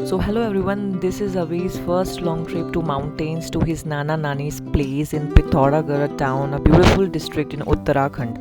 So hello everyone, this is Avi's first long trip to mountains to his Nana Nani's place in Pithoragarh town, a beautiful district in Uttarakhand.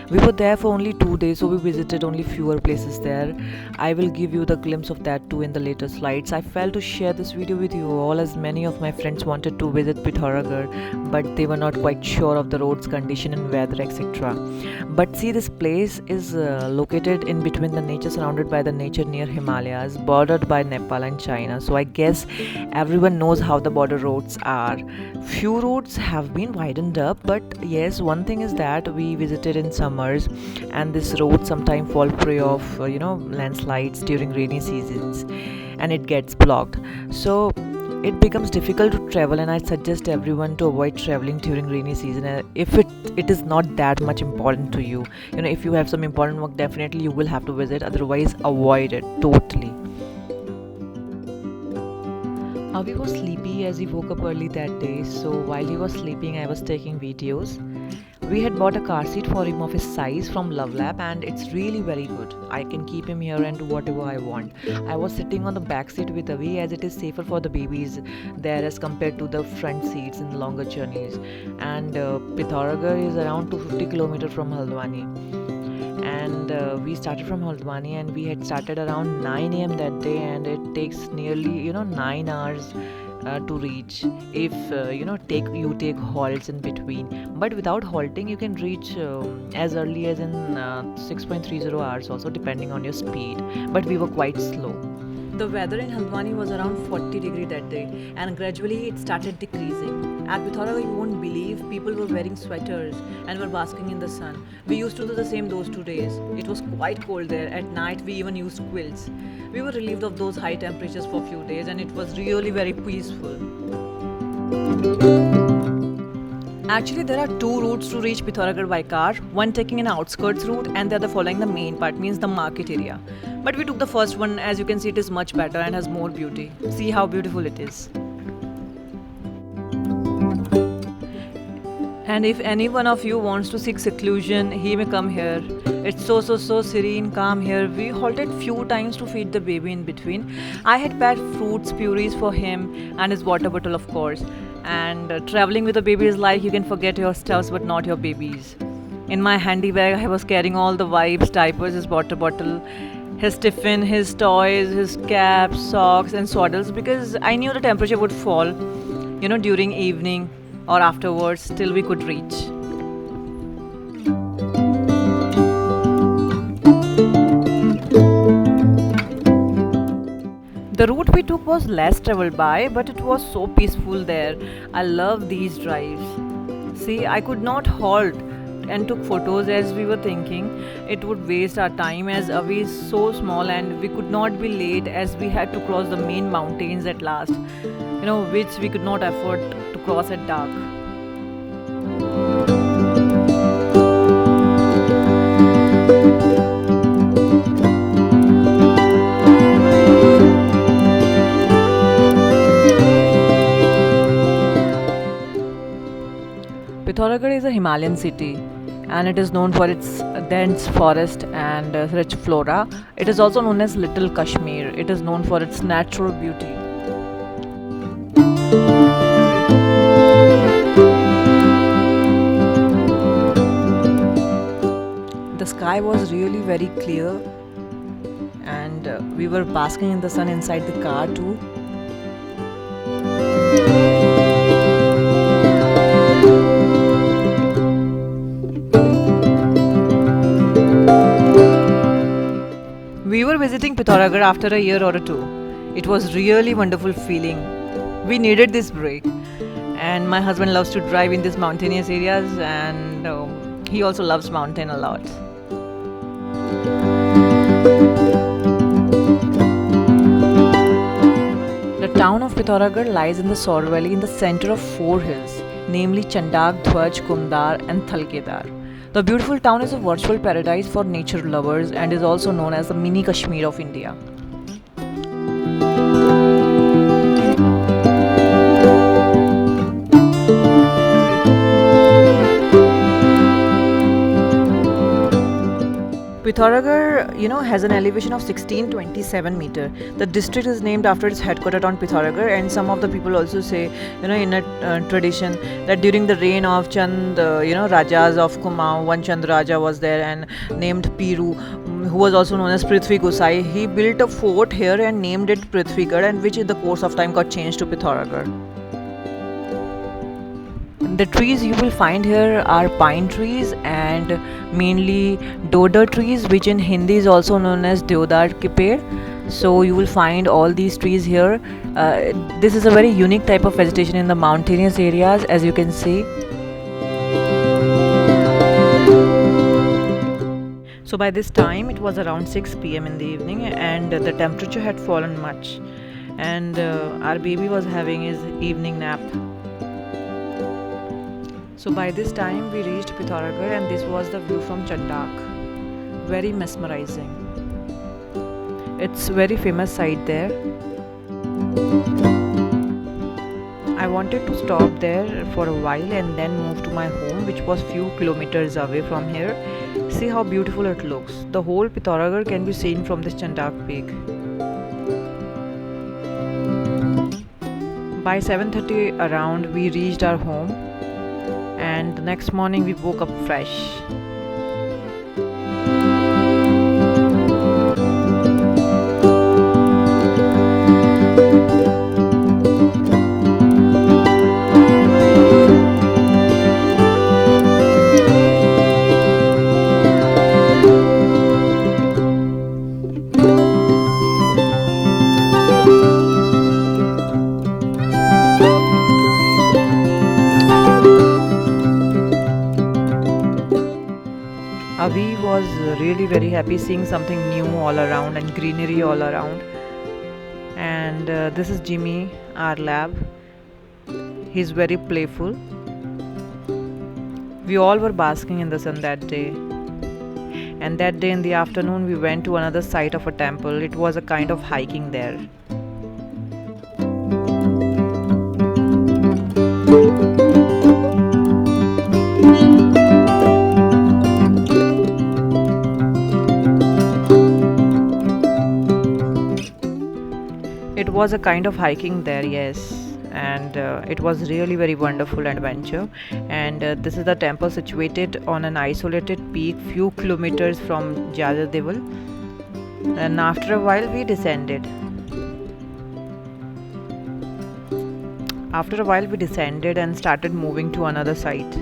We were there for only 2 days, so we visited only fewer places there. I will give you the glimpse of that too in the later slides. I felt to share this video with you all as many of my friends wanted to visit Pithoragarh, but they were not quite sure of the road's condition and weather, etc. But see, this place is located in between the nature, surrounded by the nature near Himalayas, bordered by Nepal and China. So I guess everyone knows how the border roads are. Few roads have been widened up, but yes, one thing is that we visited in summers, and this road sometimes fall prey of landslides during rainy seasons, and it gets blocked. So it becomes difficult to travel, and I suggest everyone to avoid traveling during rainy season if it is not that much important to you. If you have some important work, definitely you will have to visit, otherwise avoid it totally. Avi was sleepy as he woke up early that day, so while he was sleeping, I was taking videos. We had bought a car seat for him of his size from Love Lab, and it's really very good. I can keep him here and do whatever I want. I was sitting on the back seat with Avi as it is safer for the babies there as compared to the front seats in longer journeys. And Pithoragarh is around 250 kilometers from Haldwani, and we started from Haldwani, and we had started around 9 a.m. that day, and it takes nearly 9 hours to reach if take halts in between, but without halting you can reach as early as in 6.30 hours also, depending on your speed, but we were quite slow. The weather in Haldwani was around 40 degree that day, and gradually it started decreasing. At Pithoragarh, you won't believe people were wearing sweaters and were basking in the sun. We used to do the same those 2 days. It was quite cold there. At night, we even used quilts. We were relieved of those high temperatures for a few days, and it was really very peaceful. Actually, there are two routes to reach Pithoragarh by car, one taking an outskirts route and the other following the main part, means the market area. But we took the first one. As you can see, it is much better and has more beauty. See how beautiful it is. And if any one of you wants to seek seclusion, he may come here. It's so serene, calm here. We halted few times to feed the baby in between. I had packed fruits, purees for him and his water bottle, of course. And traveling with a baby is like you can forget your stuffs but not your babies. In my handy bag, I was carrying all the wipes, diapers, his water bottle, his tiffin, his toys, his caps, socks and swaddles, because I knew the temperature would fall, during evening or afterwards till we could reach. The route we took was less traveled by, but it was so peaceful there. I love these drives. See, I could not halt and took photos as we were thinking it would waste our time, as Avi is so small and we could not be late as we had to cross the main mountains at last, which we could not afford to cross at dark. Pithoragarh is a Himalayan city, and it is known for its dense forest and rich flora. It is also known as Little Kashmir. It is known for its natural beauty. The sky was really very clear, and we were basking in the sun inside the car too. We were visiting Pithoragarh after a year or two. It was really wonderful feeling. We needed this break, and my husband loves to drive in these mountainous areas, and he also loves mountain a lot. The town of Pithoragarh lies in the Saur Valley in the center of four hills, namely Chandak, Dhwaj, Kumdar and Thalkedar. The beautiful town is a virtual paradise for nature lovers and is also known as the mini Kashmir of India. Pithoragarh, has an elevation of 1627 meter. The district is named after its headquarters on Pithoragarh, and some of the people also say, in a tradition that during the reign of Chand, Rajas of Kumaon, one Chand Raja was there and named Piru, who was also known as Prithvi Gosai. He built a fort here and named it Pithoragarh, and which in the course of time got changed to Pithoragarh. The trees you will find here are pine trees and mainly Dodar trees, which in Hindi is also known as Deodar ke ped. So you will find all these trees here. This is a very unique type of vegetation in the mountainous areas, as you can see. So by this time it was around 6 p.m. in the evening, and the temperature had fallen much, and our baby was having his evening nap. So by this time we reached Pithoragarh, and this was the view from Chandak. Very mesmerizing. It's very famous site there. I wanted to stop there for a while and then move to my home, which was few kilometers away from here. See how beautiful it looks. The whole Pithoragarh can be seen from this Chandak peak. By 7:30 around we reached our home, and the next morning we woke up fresh. Avi was really very happy seeing something new all around and greenery all around. And this is Jimmy, our lab. He's very playful. We all were basking in the sun that day. And that day in the afternoon we went to another site of a temple. It was a kind of hiking there. It was a kind of hiking there, yes, and it was really very wonderful adventure. And this is the temple situated on an isolated peak few kilometers from Jajadevil. And after a while we descended. And started moving to another site.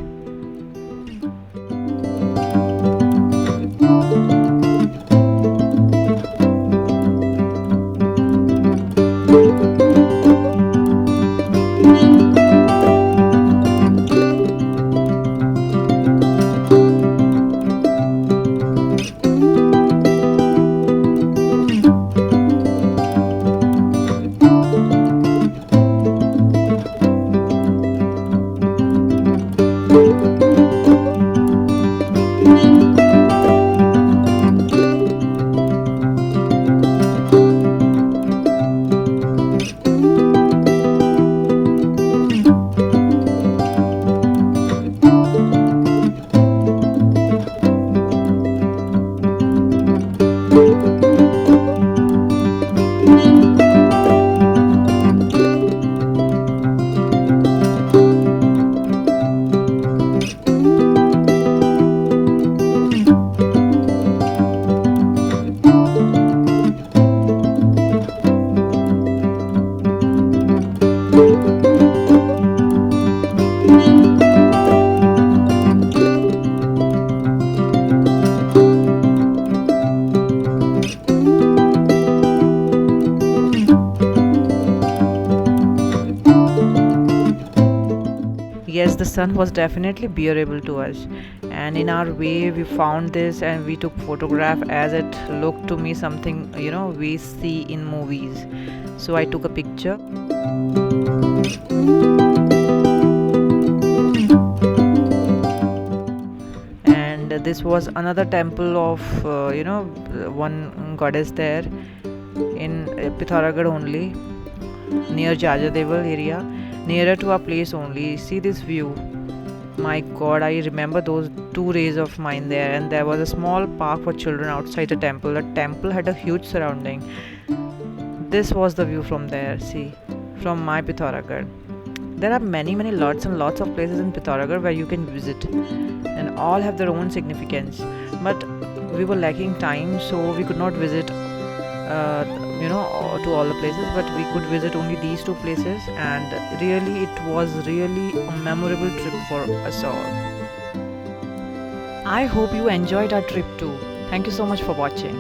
Yes, the sun was definitely bearable to us, and in our way we found this and we took photograph, as it looked to me something we see in movies. So I took a picture. And this was another temple of one goddess there in Pithoragarh only, near Jajadevil area, nearer to our place only. See this view. My God, I remember those 2 days of mine there, and there was a small park for children outside the temple. The temple had a huge surrounding. This was the view from there, see, from my Pithoragarh. There are many lots and lots of places in Pithoragarh where you can visit, and all have their own significance. But we were lacking time, so we could not visit to all the places, but we could visit only these 2 places, and really it was really a memorable trip for us all. I hope you enjoyed our trip too. Thank you so much for watching.